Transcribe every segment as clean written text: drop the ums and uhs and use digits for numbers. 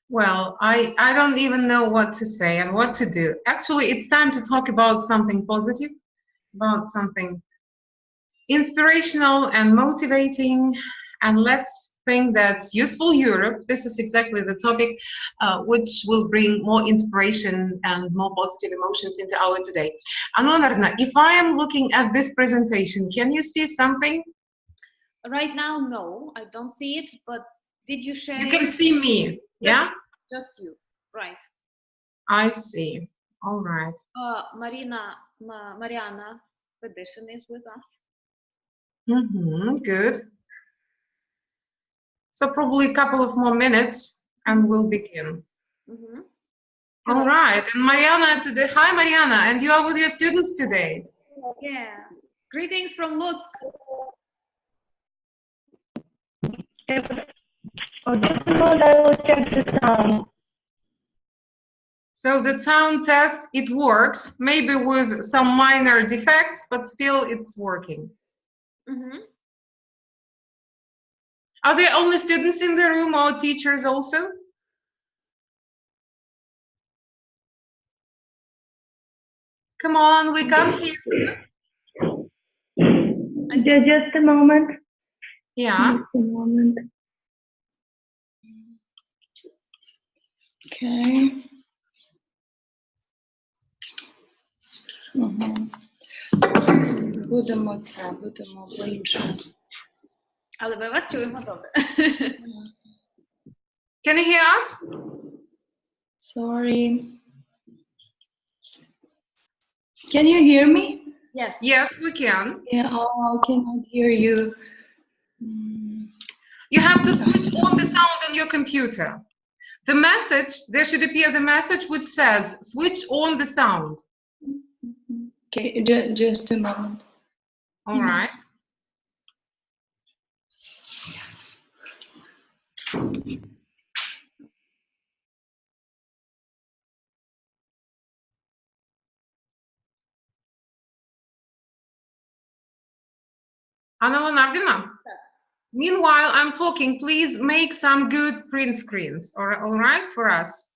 Well, I don't even know what to say and what to do. Actually, it's time to talk about something positive, about something inspirational and motivating, and let's think that useful Europe. This is exactly the topic which will bring more inspiration and more positive emotions into our today. Anna Martina, if I am looking at this presentation, can you see something? Right now, no, I don't see it, but did you share? You can see me, yeah? Just you, right. I see, all right. Mariana Petition is with us. Good. So probably a couple of more minutes and we'll begin. All right, and Mariana today. Hi, Mariana, and you are with your students today. Yeah. Greetings from Lutsk. Oh, just a moment, I will check the sound. So the sound test, it works, maybe with some minor defects, but still it's working. Are there only students in the room or teachers also? Come on, we can't hear you. Just a moment. Yeah. Just a moment. Okay. Будемо по-іншому. Але ми вас чуємо добре. Can you hear us? Sorry. Can you hear me? Yes. Yes, we can. Yeah, I cannot hear you. You have to switch on the sound on your computer. The message, there should appear the message which says, switch on the sound. Okay, just a moment. All right. Anna Leonardovna, meanwhile I'm talking, please make some good print screens, all right, for us?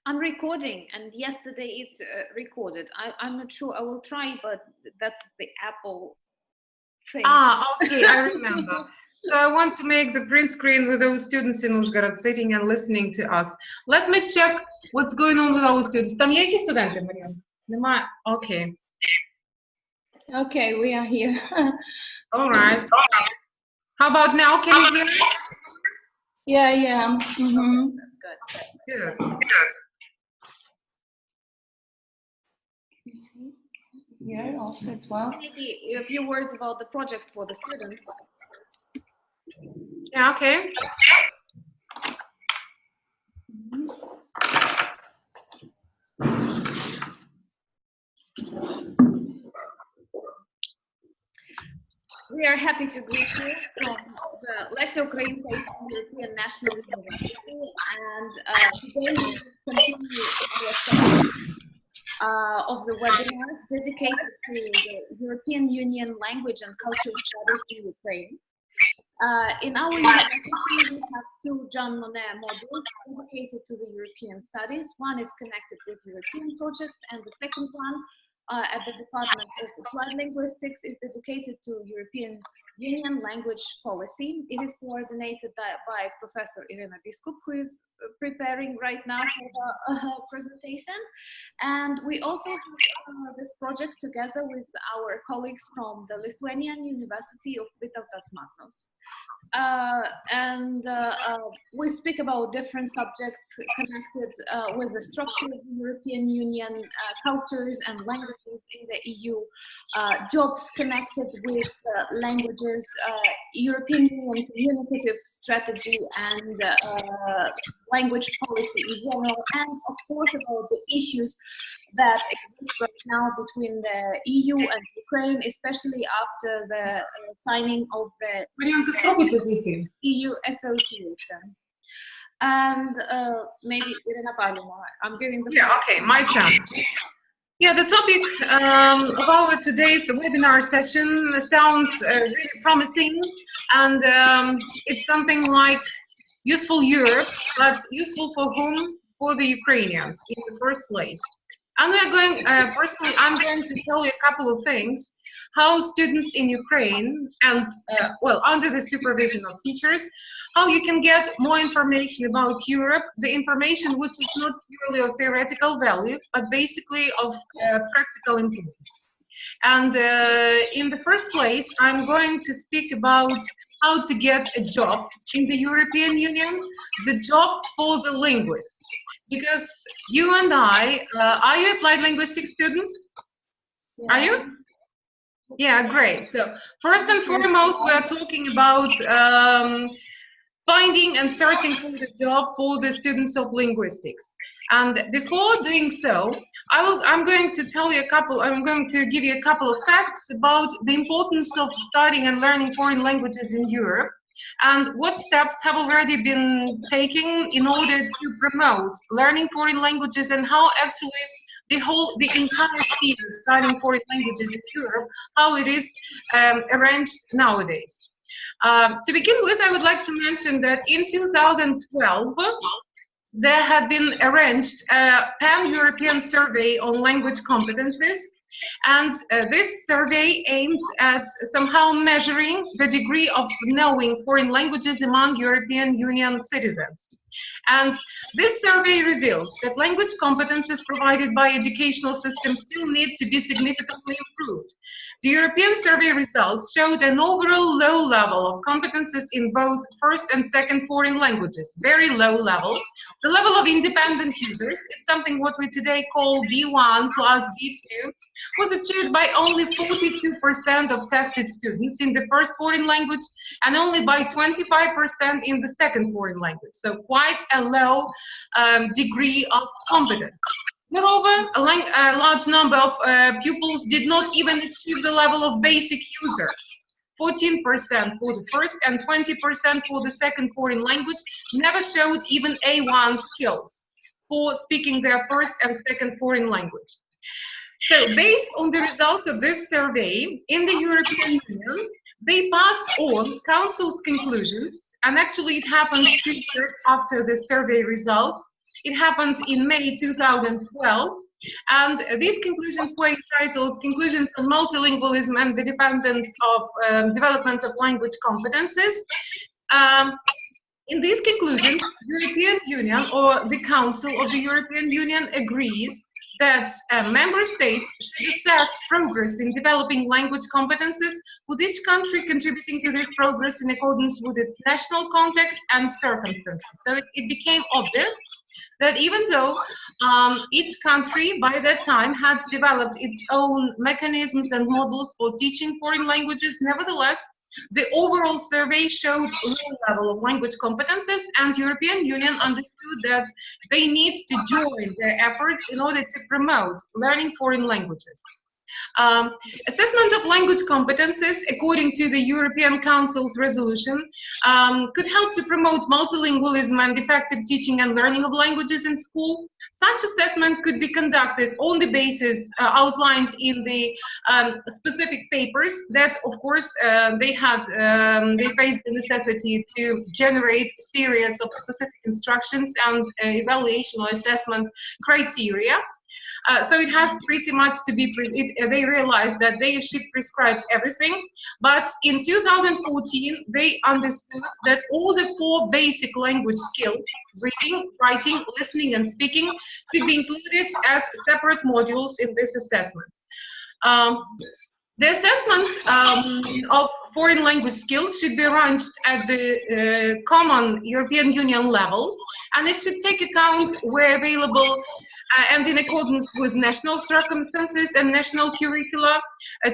I'm recording, and yesterday it's recorded. I'm not sure, I will try, but that's the Apple thing. Ah, okay, I remember. So I want to make the print screen with those students in Uzhgorod sitting and listening to us. Let me check what's going on with our students. Там є якісь студенти, Мар'ян? Немає? Okay. Okay, we are here. All right. How about now? Can you hear me? Yeah. That's good. Good. You see here also as well. Maybe a few words about the project for the students. Yeah, okay. We are happy to greet you from the Lesser Ukraine European National University, and today we continue our session of the webinar dedicated to the European Union Language and Cultural Studies in Ukraine. In our university, we have two Jean Monnet modules dedicated to the European studies. One is connected with European projects, and the second one at the Department of Applied Linguistics is dedicated to European Union language policy. It is coordinated by Professor Irina Biskup, who is preparing right now for the presentation. And we also have this project together with our colleagues from the Lithuanian University of Vytautas Matnos. We speak about different subjects connected with the structure of the European Union, cultures and languages in the EU, jobs connected with languages, European Union communicative strategy and language policy in general, and of course about the issues that exist right now between the EU and Ukraine, especially after the signing of the EU association. And maybe Irina Pavlova, I'm giving the floor. Okay, my turn. Yeah, the topic of our today's webinar session sounds really promising, and it's something like useful Europe, but useful for whom? For the Ukrainians in the first place. And we are going, personally, I'm going to tell you a couple of things, how students in Ukraine and, well, under the supervision of teachers, how you can get more information about Europe, the information which is not purely of theoretical value, but basically of practical importance. And in the first place, I'm going to speak about how to get a job in the European Union, the job for the linguists. Because you and I, are you applied linguistics students? Yeah. Are you? Yeah, great. So first and foremost, we are talking about finding and searching for the job for the students of linguistics. And before doing so, I'm going to give you a couple of facts about the importance of studying and learning foreign languages in Europe, and what steps have already been taken in order to promote learning foreign languages, and how actually the entire field of studying foreign languages in Europe, how it is arranged nowadays. To begin with, I would like to mention that in 2012, there had been arranged a pan-European survey on language competences, and this survey aims at somehow measuring the degree of knowing foreign languages among European Union citizens. And this survey reveals that language competences provided by educational systems still need to be significantly improved. The European survey results showed an overall low level of competences in both first and second foreign languages, very low level. The level of independent users, it's something what we today call B1 plus B2, was achieved by only 42% of tested students in the first foreign language and only by 25% in the second foreign language. So quite a low degree of competence. Moreover, a large number of pupils did not even achieve the level of basic user. 14% for the first and 20% for the second foreign language never showed even A1 skills for speaking their first and second foreign language. So based on the results of this survey in the European Union, they passed on Council's conclusions, and actually it happened 2 years after the survey results. It happened in May 2012, and these conclusions were entitled Conclusions on Multilingualism and the Dependence of Development of Language Competences. In these conclusions, the European Union, or the Council of the European Union, agrees that member states should assess progress in developing language competences, with each country contributing to this progress in accordance with its national context and circumstances. So it became obvious that even though each country by that time had developed its own mechanisms and models for teaching foreign languages, nevertheless, the overall survey showed low level of language competences, and the European Union understood that they need to join their efforts in order to promote learning foreign languages. Assessment of language competences, according to the European Council's resolution, could help to promote multilingualism and effective teaching and learning of languages in school. Such assessment could be conducted on the basis outlined in the specific papers that, of course, they faced the necessity to generate a series of specific instructions and evaluation or assessment criteria. So it has pretty much to be, they realized that they should prescribe everything, but in 2014, they understood that all the 4 basic language skills, reading, writing, listening, and speaking, could be included as separate modules in this assessment. The assessment of foreign language skills should be arranged at the common European Union level, and it should take account where available and in accordance with national circumstances and national curricula,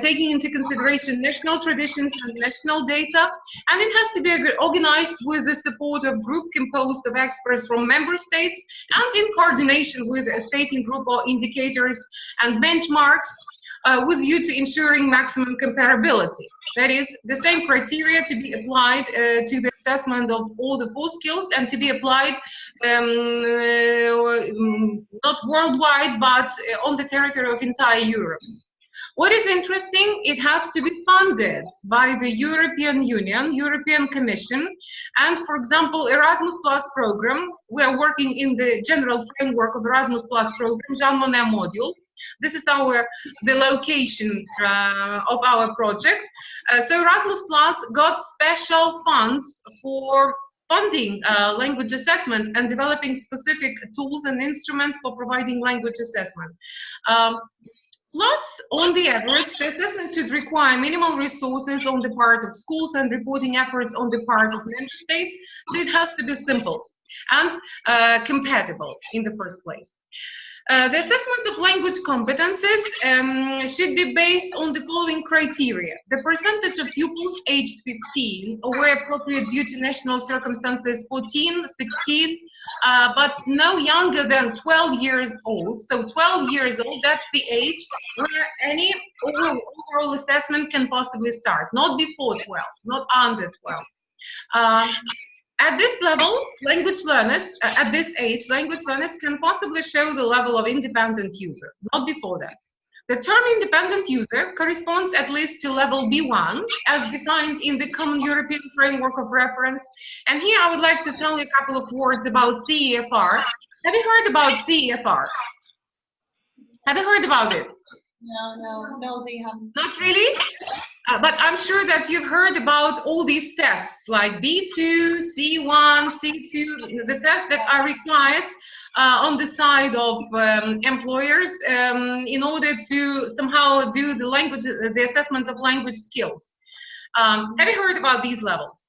taking into consideration national traditions and national data, and it has to be organized with the support of group composed of experts from member states and in coordination with a stating group or indicators and benchmarks, with view to ensuring maximum comparability. That is, the same criteria to be applied to the assessment of all the 4 skills, and to be applied not worldwide, but on the territory of entire Europe. What is interesting, it has to be funded by the European Union, European Commission, and for example, Erasmus Plus program, we are working in the general framework of Erasmus Plus program, Jean Monnet module. This is the location of our project. So Erasmus Plus got special funds for funding language assessment and developing specific tools and instruments for providing language assessment. Plus, on the average, the assessment should require minimal resources on the part of schools and reporting efforts on the part of member states, so it has to be simple and compatible in the first place. The assessment of language competences should be based on the following criteria. The percentage of pupils aged 15, or where appropriate due to national circumstances, 14, 16, but no younger than 12 years old. So 12 years old, that's the age where any overall assessment can possibly start, not before 12, not under 12. At this level, language learners, at this age, language learners can possibly show the level of independent user, not before that. The term independent user corresponds at least to level B1, as defined in the Common European Framework of Reference. And here I would like to tell you a couple of words about CEFR. Have you heard about CEFR? Have you heard about it? No, they haven't. Not really? But I'm sure that you've heard about all these tests like B2, C1, C2, the tests that are required on the side of employers in order to somehow do the assessment of language skills. Have you heard about these levels?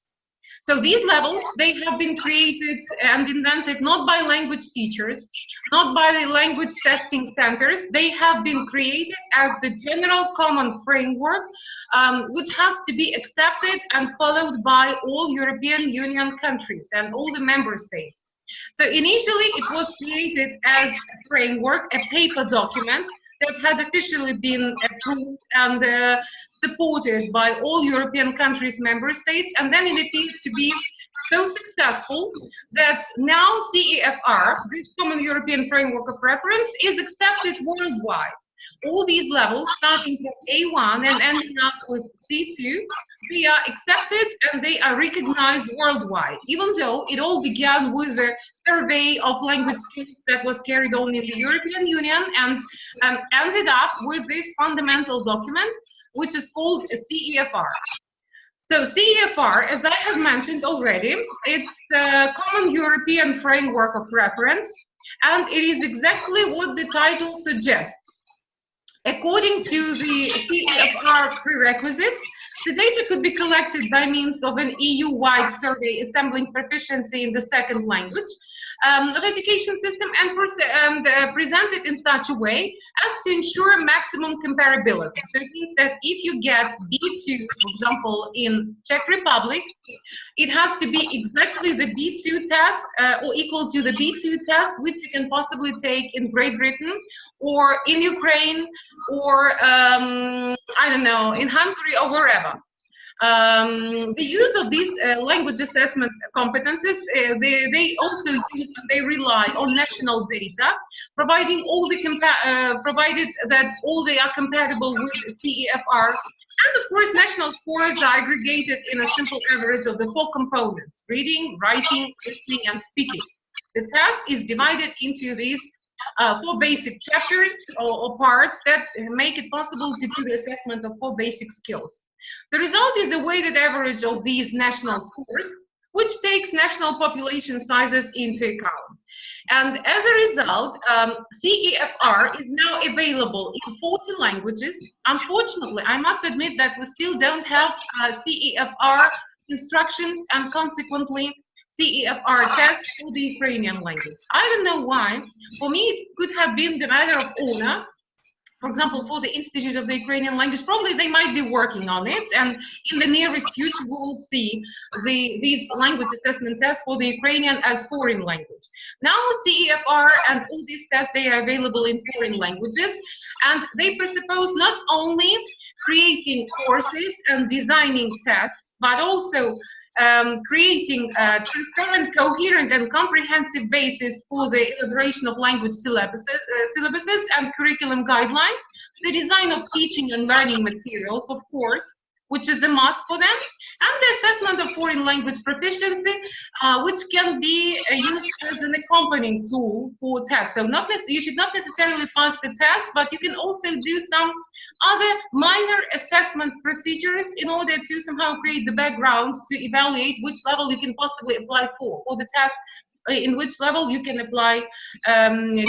So these levels, they have been created and invented not by language teachers, not by the language testing centers. They have been created as the general common framework, which has to be accepted and followed by all European Union countries and all the member states. So initially, it was created as a framework, a paper document that had officially been approved and supported by all European countries, member states, and then it appears to be so successful that now CEFR, this Common European Framework of Reference, is accepted worldwide. All these levels, starting from A1 and ending up with C2, they are accepted and they are recognized worldwide, even though it all began with a survey of language skills that was carried on in the European Union and ended up with this fundamental document, which is called a CEFR. So CEFR, as I have mentioned already, it's the Common European Framework of Reference, and it is exactly what the title suggests. According to the CEFR prerequisites, the data could be collected by means of an EU-wide survey assembling proficiency in the second language of education system and presented in such a way as to ensure maximum comparability. So it means that if you get B2, for example, in Czech Republic, it has to be exactly the B2 test or equal to the B2 test, which you can possibly take in Great Britain or in Ukraine or, I don't know, in Hungary or wherever. The use of these language assessment competences, they also use and they rely on national data, providing all the provided that all they are compatible with CEFR. And of course, national scores are aggregated in a simple average of the 4 components: reading, writing, listening, and speaking. The test is divided into these 4 basic chapters or parts that make it possible to do the assessment of 4 basic skills. The result is a weighted average of these national scores, which takes national population sizes into account. And as a result, CEFR is now available in 40 languages. Unfortunately, I must admit that we still don't have CEFR instructions and consequently CEFR tests for the Ukrainian language. I don't know why. For me, it could have been the matter of honor. For example, for the Institute of the Ukrainian Language, probably they might be working on it, and in the nearest future we will see these language assessment tests for the Ukrainian as foreign language. Now CEFR and all these tests, they are available in foreign languages, and they presuppose not only creating courses and designing tests, but also creating a transparent, coherent, and comprehensive basis for the elaboration of language syllabuses and curriculum guidelines, the design of teaching and learning materials, of course, which is a must for them, and the assessment of foreign language proficiency, which can be used as an accompanying tool for tests. So you should not necessarily pass the test, but you can also do some other minor assessment procedures in order to somehow create the background to evaluate which level you can possibly apply for, or the test in which level you can apply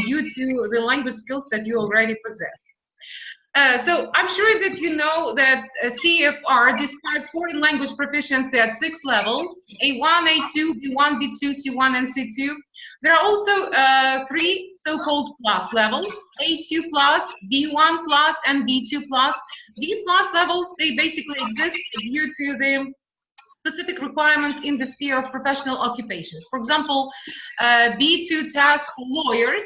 due to the language skills that you already possess. So I'm sure that you know that CFR describes foreign language proficiency at 6 levels: A1, A2, B1, B2, C1, and C2. There are also 3 so-called plus levels: A2 plus, B1 plus, and B2 plus. These plus levels, they basically exist due to the specific requirements in the sphere of professional occupations. For example, B2 test for lawyers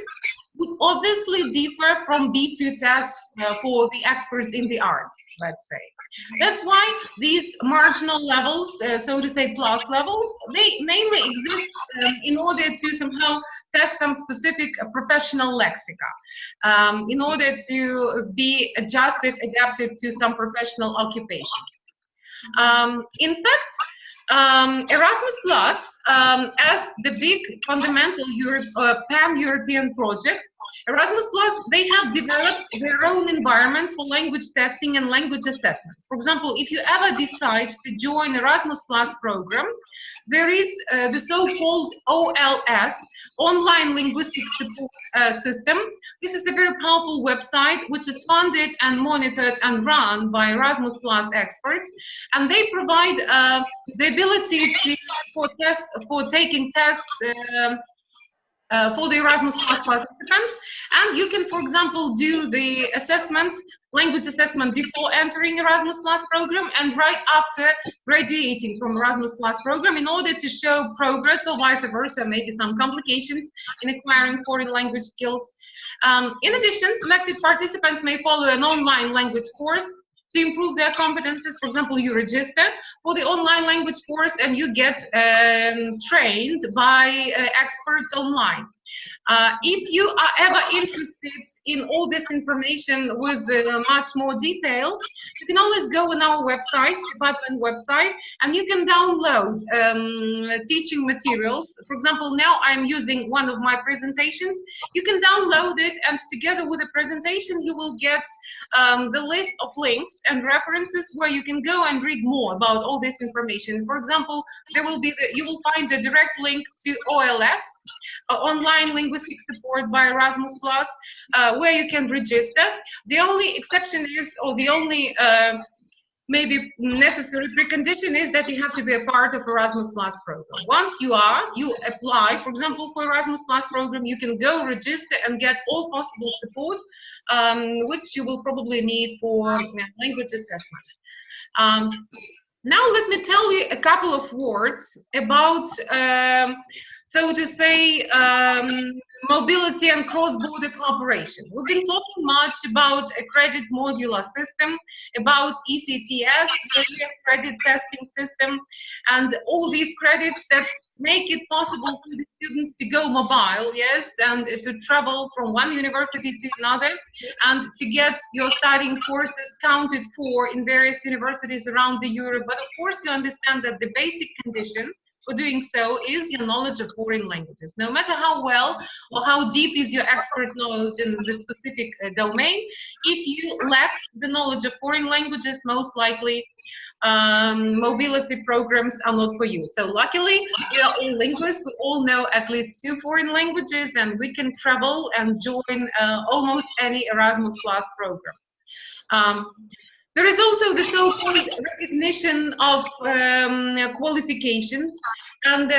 would obviously differ from B2 tests for the experts in the arts, let's say. That's why these marginal levels, so to say plus levels, they mainly exist in order to somehow test some specific professional lexica, in order to be adapted to some professional occupations. In fact, Erasmus Plus, as the big fundamental pan-European project, Erasmus Plus, they have developed their own environment for language testing and language assessment. For example, if you ever decide to join Erasmus Plus program, there is the so-called OLS, Online Linguistic Support System. This is a very powerful website which is funded and monitored and run by Erasmus Plus experts, and they provide the ability for taking tests for the Erasmus Plus participants, and you can, for example, do the assessment, language assessment, before entering Erasmus Plus program and right after graduating from Erasmus Plus program, in order to show progress, or vice versa, maybe some complications in acquiring foreign language skills. In addition, selected participants may follow an online language course to improve their competences. For example, you register for the online language course and you get trained by experts online. If you are ever interested in all this information with much more detail, you can always go on our website, department website, and you can download teaching materials. For example, now I'm using one of my presentations. You can download it, and together with the presentation, you will get the list of links and references where you can go and read more about all this information. For example, there will be you will find the direct link to OLS, Online Linguistic Support by Erasmus Plus, where you can register. The only exception is, or the only maybe necessary precondition is that you have to be a part of Erasmus Plus program. Once you apply, for example, for Erasmus Plus program, you can go register and get all possible support, which you will probably need for language assessment. Now let me tell you a couple of words about so to say, mobility and cross-border cooperation. We've been talking much about a credit modular system, about ECTS, the credit testing system, and all these credits that make it possible for the students to go mobile, yes, and to travel from one university to another, and to get your studying courses counted for in various universities around the Europe. But of course, you understand that the basic condition for doing so is your knowledge of foreign languages. No matter how well or how deep is your expert knowledge in the specific domain, if you lack the knowledge of foreign languages, most likely mobility programs are not for you. So luckily, we are all linguists. We all know at least 2 foreign languages, and we can travel and join almost any Erasmus Plus program. There is also the so-called recognition of qualifications, and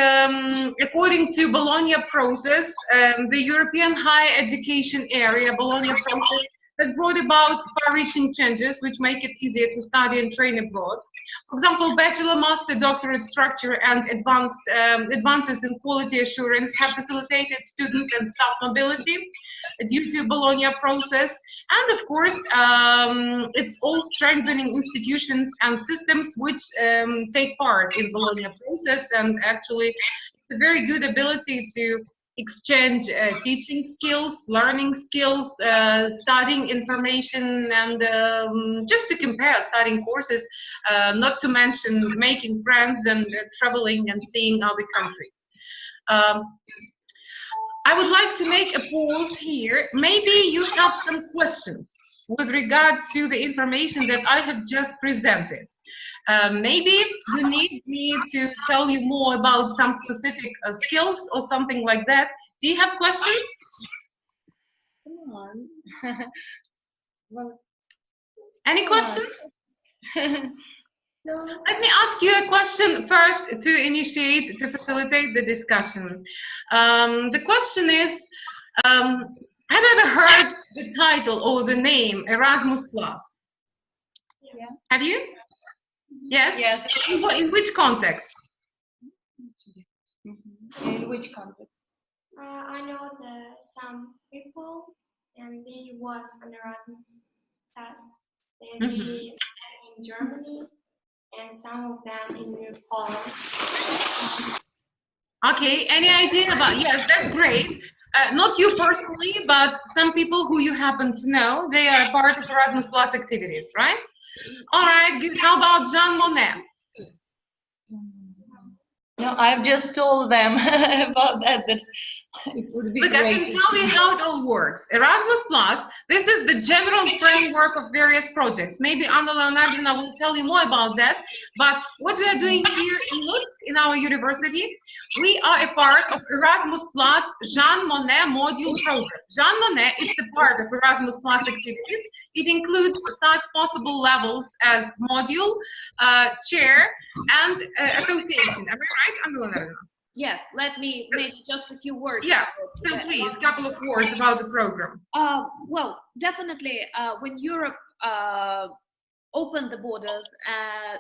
according to Bologna process, the European higher education area, Bologna process, has brought about far-reaching changes which make it easier to study and train abroad. For example, bachelor, master, doctorate structure and advances in quality assurance have facilitated students and staff mobility due to Bologna process. And of course, it's all strengthening institutions and systems which take part in Bologna process, and actually it's a very good ability to exchange teaching skills, learning skills, studying information, and just to compare studying courses, not to mention making friends and traveling and seeing other countries. I would like to make a pause here. Maybe you have some questions with regard to the information that I have just presented. Maybe you need me to tell you more about some specific skills or something like that. Do you have questions? Come on. Well, Any questions? so, Let me ask you a question first to initiate, to facilitate the discussion. The question is, have you ever heard the title or the name Erasmus Plus? yeah. Have you? Yes? Yes. In which context? In which context? I know that some people and they was an Erasmus test. They in Germany and some of them in Poland. Okay, any idea about, yes, that's great. Not you personally, but some people who you happen to know, they are part of Erasmus Plus activities, right? All right, good. How about Jean Monnet? No, I've just told them about that it would be Look, great. I can tell you how it all works. Erasmus Plus, this is the general framework of various projects. Maybe Anna Leonardina will tell you more about that. But what we are doing here in Lutsk, in our university, we are a part of Erasmus Plus Jean Monnet module program. Jean Monnet is a part of Erasmus Plus activities. It includes such possible levels as module, chair, and association. Am I right, Anna Leonardina? Yes, let me make just a few words. Yeah, so please, a couple of words about the program. Well, definitely, when Europe opened the borders,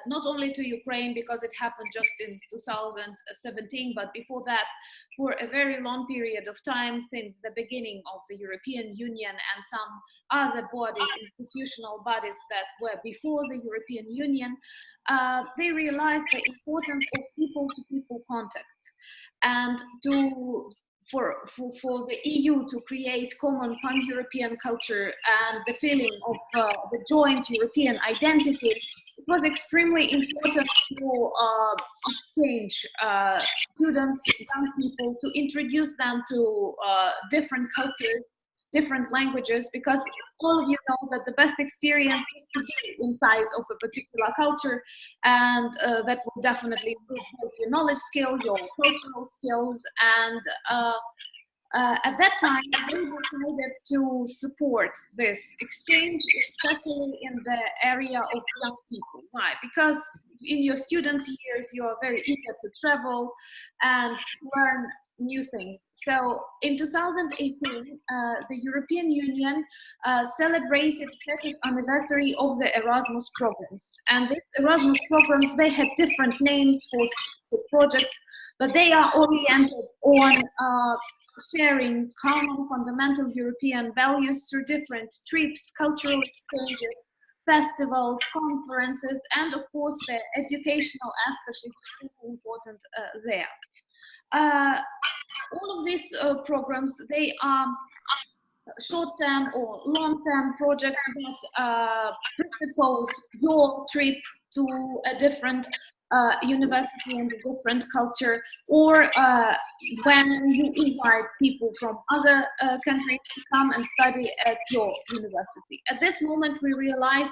not only to Ukraine, because it happened just in 2017, but before that, for a very long period of time, since the beginning of the European Union and some other bodies, institutional bodies that were before the European Union, they realized the importance of people-to-people contacts, and for the EU to create common pan-European culture and the feeling of the joint European identity, it was extremely important to exchange students, young people, to introduce them to different cultures, different languages, because all of you know that the best experience is inside of a particular culture, and that will definitely improve both your knowledge skill, your cultural skills, and at that time, we decided to support this exchange, especially in the area of young people. Why? Because in your students' years, you are very eager to travel and to learn new things. So in 2018, the European Union celebrated the 30th anniversary of the Erasmus programs. And these Erasmus programs, they had different names for projects, but they are oriented on sharing common fundamental European values through different trips, cultural exchanges, festivals, conferences, and of course the educational aspect is really important there. All of these programs, they are short-term or long-term projects that presuppose your trip to a different university and a different culture, or when you invite people from other countries to come and study at your university. At this moment, we realize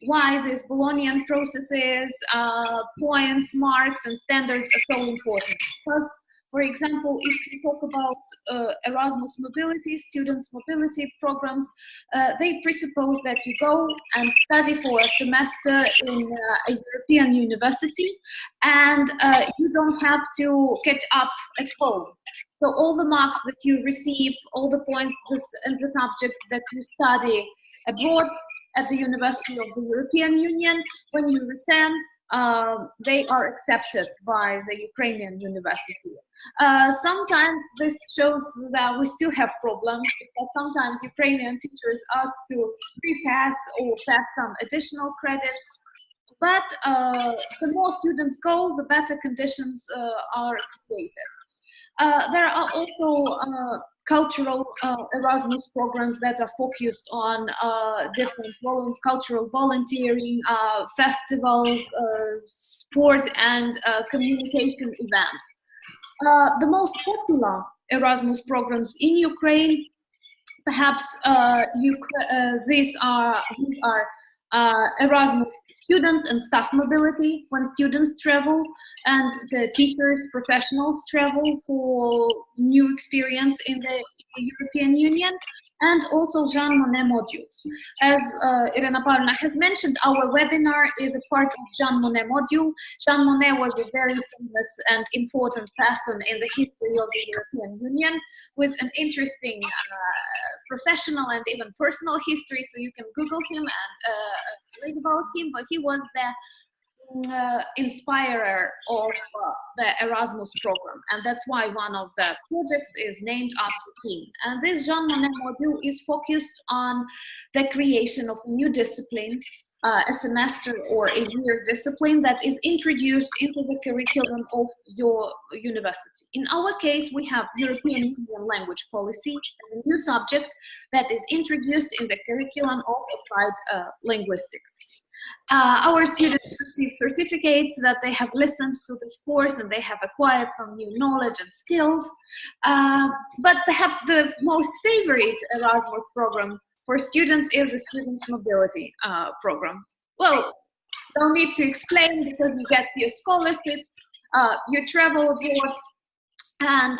why these Bolognian processes, points, marks, and standards are so important. Because, for example, if we talk about Erasmus mobility, students' mobility programs, they presuppose that you go and study for a semester in a European university, and you don't have to catch up at home. So all the marks that you receive, all the points and the subjects that you study abroad at the University of the European Union. When you return, they are accepted by the Ukrainian university. Sometimes this shows that we still have problems, because sometimes Ukrainian teachers ask to repass or pass some additional credits. But the more students go, the better conditions are created. There are also cultural Erasmus programs that are focused on different cultural volunteering, festivals, sport, and communication events. The most popular Erasmus programs in Ukraine, perhaps these are Erasmus students and staff mobility, when students travel and the teachers, professionals travel for new experience in the European Union, and also Jean Monnet modules. As Irina Pavlovna has mentioned, our webinar is a part of Jean Monnet module. Jean Monnet was a very famous and important person in the history of the European Union, with an interesting professional and even personal history, so you can Google him and read about him, but he was the inspirer of the Erasmus program, and that's why one of the projects is named after him. And this Jean Monnet module is focused on the creation of a new discipline, a semester or a year discipline that is introduced into the curriculum of your university. In our case, we have European Union language policy, a new subject that is introduced in the curriculum of applied linguistics. Our students receive certificates that they have listened to this course and they have acquired some new knowledge and skills. But perhaps the most favorite Erasmus program for students is the Student Mobility program. Well, don't need to explain, because you get your scholarships, you travel abroad, and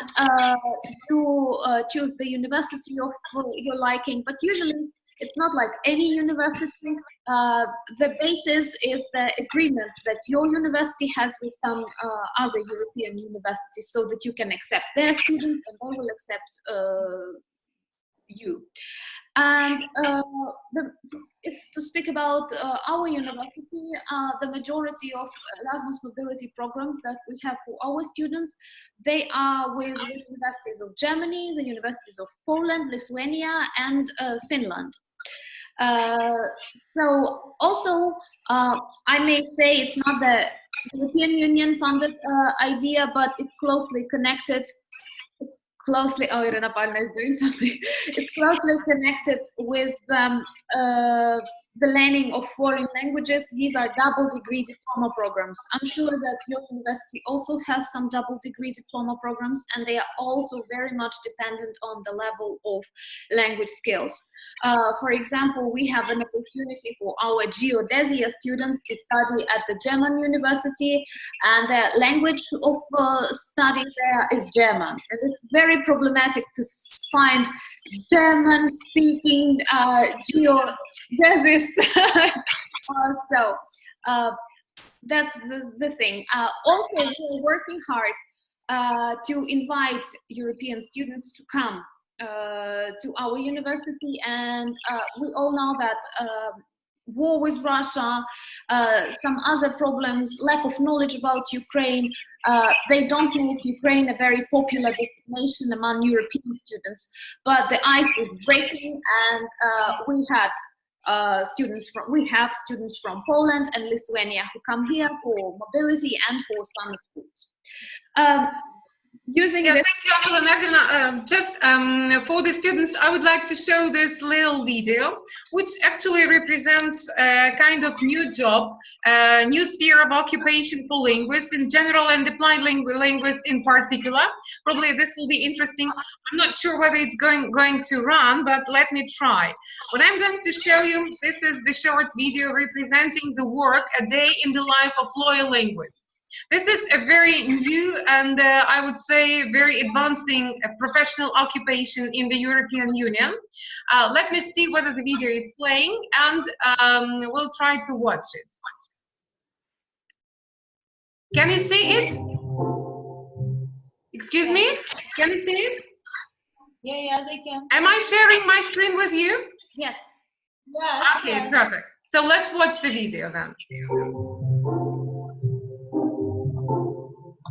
you choose the university of your liking, but usually it's not like any university. The basis is the agreement that your university has with some other European universities, so that you can accept their students and they will accept you. And if to speak about our university, the majority of Erasmus mobility programs that we have for our students, they are with the universities of Germany, the universities of Poland, Lithuania, and Finland. So also, I may say it's not the European Union funded idea, but it's closely connected. Oh, Irina Pavlovna is doing something. It's closely connected with the learning of foreign languages. These are double degree diploma programs. I'm sure that your university also has some double degree diploma programs, and they are also very much dependent on the level of language skills. For example, we have an opportunity for our geodesia students to study at the German university, and the language of study there is German. And it's very problematic to find German-speaking geodesists. So that's the thing. Also, we're working hard to invite European students to come to our university, and we all know that war with Russia, some other problems, lack of knowledge about Ukraine, they don't make Ukraine a very popular destination among European students. But the ice is breaking, and we have students from Poland and Lithuania who come here for mobility and for summer schools. Thank you, Valentina. Just for the students, I would like to show this little video, which actually represents a kind of new job, new sphere of occupation for linguists in general and applied linguists in particular. Probably this will be interesting. I'm not sure whether it's going to run, but let me try. What I'm going to show you, this is the short video representing the work, a day in the life of loyal linguists. This is a very new and I would say very advancing professional occupation in the European Union. Let me see whether the video is playing, and we'll try to watch it. Can you see it? Excuse me? Can you see it? Yeah, they can. Am I sharing my screen with you? Yes. Yes. Okay, Yes. perfect. So let's watch the video then.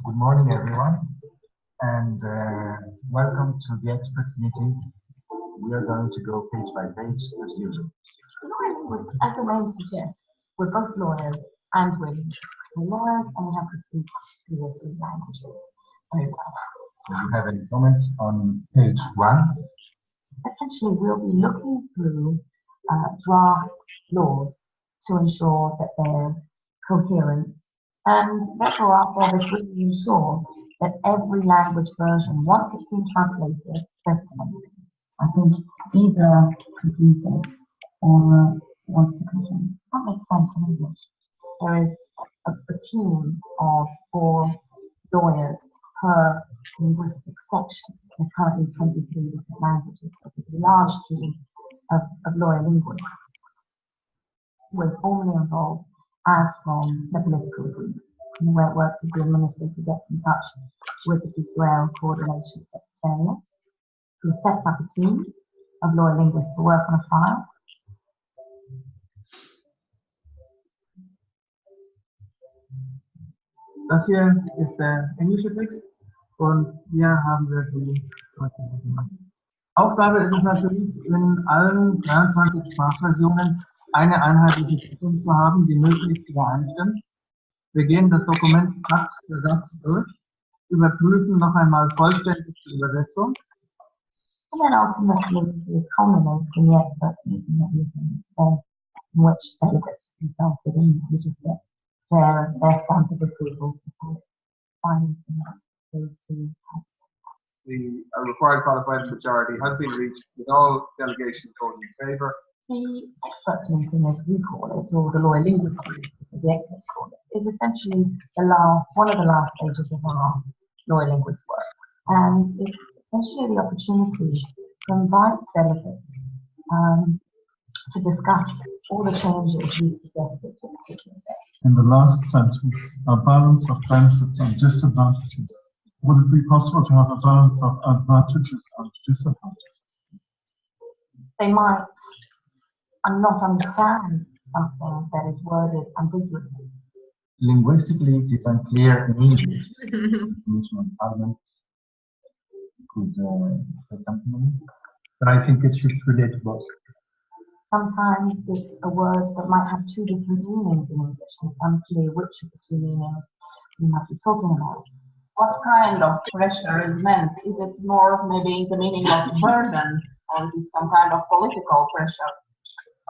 Good morning, everyone, and welcome to the experts meeting. We are going to go page by page as usual. As the name suggests, we're both lawyers and we're lawyers, and we have to speak two or three languages very well. So you have any comments on page 1? Essentially, we'll be looking through draft laws to ensure that they're coherent, and therefore our service really ensures that every language version, once it's been translated, says the same thing. I think either completed or wants to complete. That makes sense in English. There is a team of 4 lawyers per linguistic section. There are currently 23 different languages. So it's a large team of lawyer linguists. We're formally involved as from the political agreement. And the way it works is the administrator gets in touch with the TQL coordination secretariat, who sets up a team of lawyer linguists to work on a file. Das hier ist der englische Text und hier haben wir die deutsche Version. Aufgabe ist es natürlich, in allen 23 Sprachversionen eine einheitliche Fassung zu haben, die möglichst übereinstimmt. Wir gehen das Dokument Satz für Satz durch, überprüfen noch einmal vollständig die Übersetzung. And then ultimately, we culminate in the experts meeting that we're doing today, in which delegates consulted and we just get their stamp of approval before finding those 2 types. The required qualified majority has been reached with all delegations voting in favour. The experts meeting, as we call it, or the lawyer linguist meeting, as the experts call it, is essentially one of the last stages of our lawyer linguist work. And it's essentially the opportunity to invite delegates to discuss all the changes we suggested to a particular day. In the last sentence, a balance of benefits and disadvantages. Would it be possible to have a balance of advantages and disadvantages? They might not understand something that is worded ambiguously. Linguistically, it is unclear in English. Commission Parliament could say something on it. But I think it should relate to both. Sometimes it's a word that might have 2 different meanings in English, and it's unclear which of the 2 meanings we might be talking about. What kind of pressure is meant? Is it more maybe the meaning of burden, or is some kind of political pressure?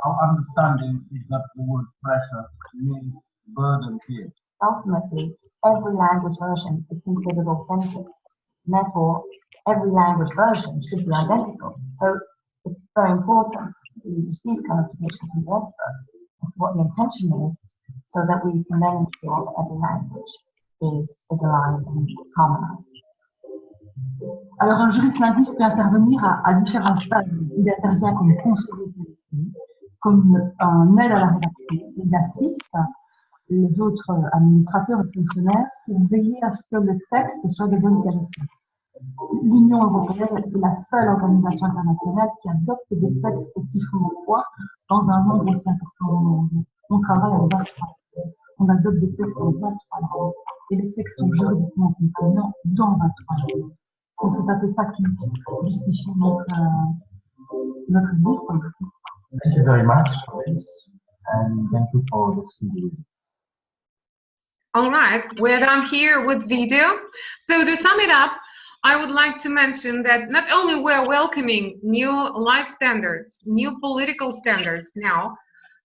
Our understanding is that the word pressure means burden here. Ultimately, every language version is considered authentic. And therefore, every language version should be identical. So it's very important to receive clarification from the experts as to what the intention is, so that we can then ensure that every language is aligned and harmonized. Alors, un juriste linguiste peut intervenir à différents stades. Il intervient comme conseiller juridique, comme un aide à la rédaction. Il assiste les autres administrateurs et fonctionnaires pour veiller à ce que le texte soit de bonne qualité. L'Union européenne est la seule organisation internationale qui adopte des textes qui font foi dans un nombre aussi important de monde. On travaille avec 23. On adopte des textes avec 23 langues. Et les textes sont juridiquement contraignants dans 23 langues. Donc c'est un peu ça qui justifie notre existence. Thank you very much for this, and thank you for this video. All right, we're done here with video. So to sum it up, I would like to mention that not only we're welcoming new life standards, new political standards now.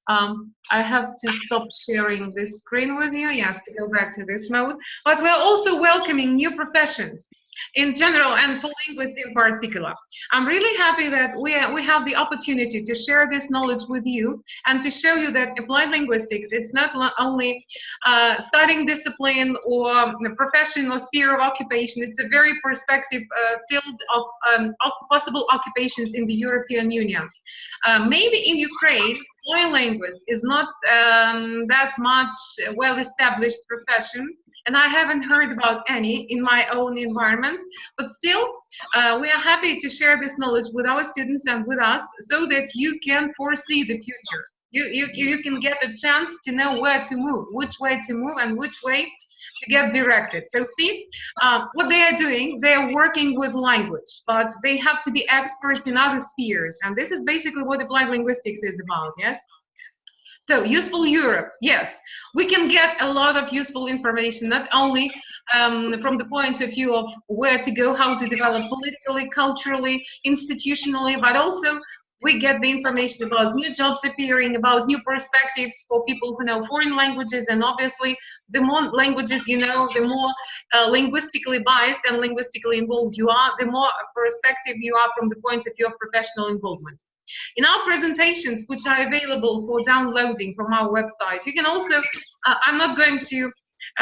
I have to stop sharing this screen with you, yes, to go back to this mode. But we're also welcoming new professions in general and for linguists in particular. I'm really happy that we have the opportunity to share this knowledge with you and to show you that applied linguistics, it's not only studying discipline or profession or sphere of occupation, it's a very perspective field of possible occupations in the European Union. Maybe in Ukraine, foreign language is not that much well-established profession, and I haven't heard about any in my own environment. But still, we are happy to share this knowledge with our students and with us, so that you can foresee the future. You can get a chance to know where to move, which way to move, and which way to get directed. So see, what they are doing, they are working with language, but they have to be experts in other spheres. And this is basically what applied linguistics is about, yes? So useful Europe, yes, we can get a lot of useful information, not only from the point of view of where to go, how to develop politically, culturally, institutionally, but also we get the information about new jobs appearing, about new perspectives for people who know foreign languages, and obviously the more languages you know, the more linguistically biased and linguistically involved you are, the more perspective you are from the point of view of professional involvement. In our presentations, which are available for downloading from our website, you can also, I'm not going to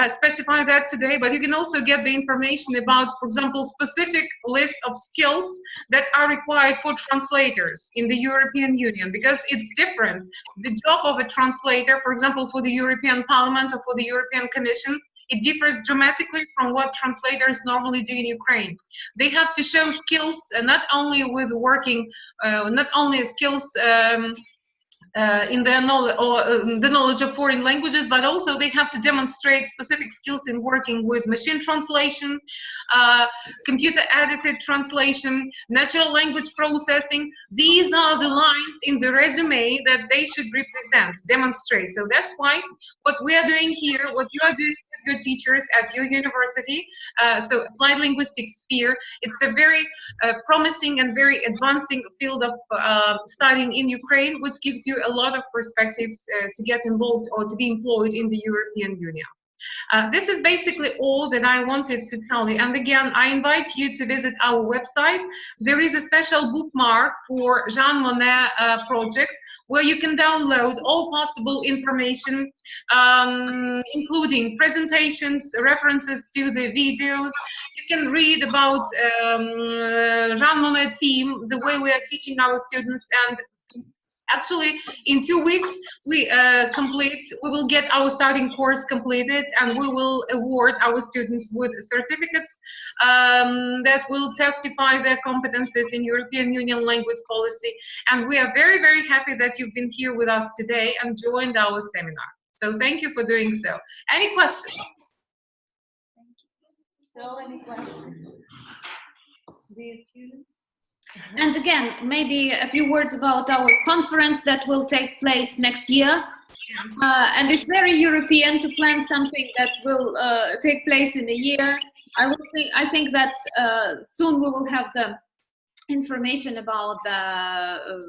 specify that today, but you can also get the information about, for example, specific list of skills that are required for translators in the European Union, because it's different. The job of a translator, for example, for the European Parliament or for the European Commission, it differs dramatically from what translators normally do in Ukraine. They have to show skills, not only with working, not only skills in their knowledge or the knowledge of foreign languages, but also they have to demonstrate specific skills in working with machine translation, computer edited translation, natural language processing. These are the lines in the resume that they should represent, demonstrate. So that's why what we are doing here, what you are doing with your teachers at your university, so applied linguistics sphere, it's a very promising and very advancing field of studying in Ukraine, which gives you a lot of perspectives to get involved or to be employed in the European Union. This is basically all that I wanted to tell you. And again, I invite you to visit our website. There is a special bookmark for Jean Monnet project, where you can download all possible information, including presentations, references to the videos. You can read about Jean Monnet team, the way we are teaching our students, and actually, in 2 weeks, we will get our starting course completed, and we will award our students with certificates that will testify their competences in European Union language policy. And we are very, very happy that you've been here with us today and joined our seminar. So thank you for doing so. Any questions? So, any questions? Dear students? And again, maybe a few words about our conference that will take place next year. And it's very European to plan something that will take place in a year. I think that soon we will have the information about the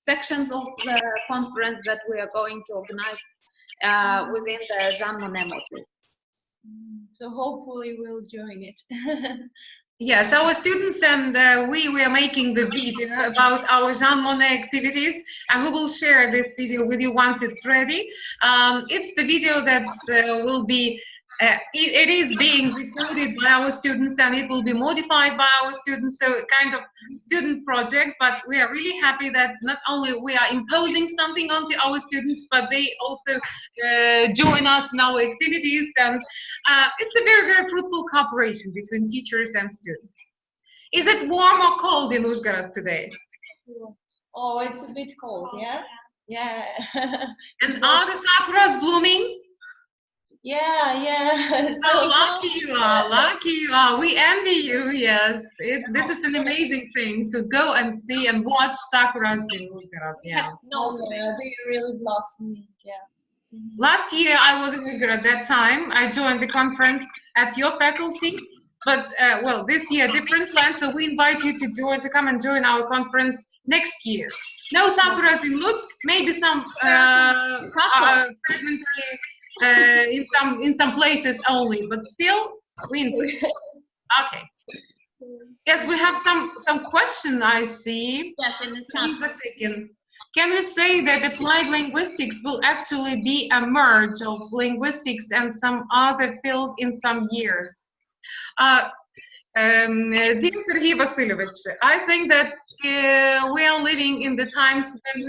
sections of the conference that we are going to organize within the Jean Monnet module. So hopefully we'll join it. Yes, our students and we are making the video about our Jean Monnet activities, and we will share this video with you once it's ready. It's the video that will be, it is being recorded by our students, and it will be modified by our students, so kind of student project, but we are really happy that not only we are imposing something onto our students, but they also join us in our activities, and it's a very, very fruitful cooperation between teachers and students. Is it warm or cold in Uzhgorod today? Oh, it's a bit cold, yeah? Yeah. And are the sakuras blooming? Yeah. So lucky you are, lucky you are. We envy you, yes. This is an amazing thing to go and see and watch sakuras in Uzhgorod, yeah. No, they really blossom, yeah. Last year I was in Uzhgorod at that time. I joined the conference at your faculty, but well, this year different plans, so we invite you to come and join our conference next year. No sakuras in Lutsk, maybe some fragmentary in some places only, but still we invite. Okay. Yes, we have some question I see. Yes, in the chat. Please a second. Can we say that applied linguistics will actually be a merge of linguistics and some other field in some years? Dear Sergei Vasilyevich, I think that we are living in the times when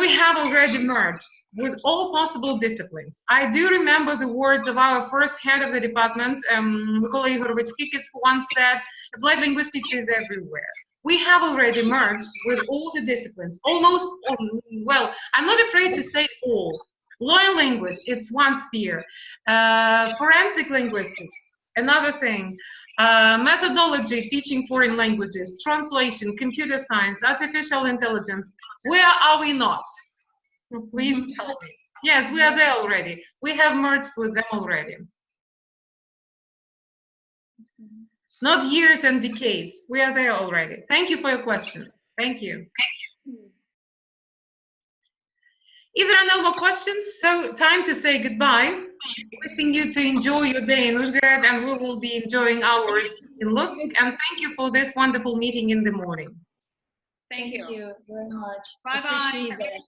we have already merged. with all possible disciplines. I do remember the words of our first head of the department, Mykola Igorovich Kikits, who once said, applied linguistics is everywhere. We have already merged with all the disciplines, almost all. Well, I'm not afraid to say all. Lawyer linguists, it's one sphere. Forensic linguistics, another thing. Methodology, teaching foreign languages, translation, computer science, artificial intelligence. Where are we not? Please tell me. Yes, we are there already. We have merged with them already. Not years and decades. We are there already. Thank you for your question. Thank you. If there are no more questions, so time to say goodbye. Wishing you to enjoy your day in Uzhgorod, and we will be enjoying ours in Lutsk. And thank you for this wonderful meeting in the morning. Thank you. Thank you very much. Bye-bye. Appreciate that.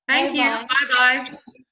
Thank you. Bye-bye. Bye-bye.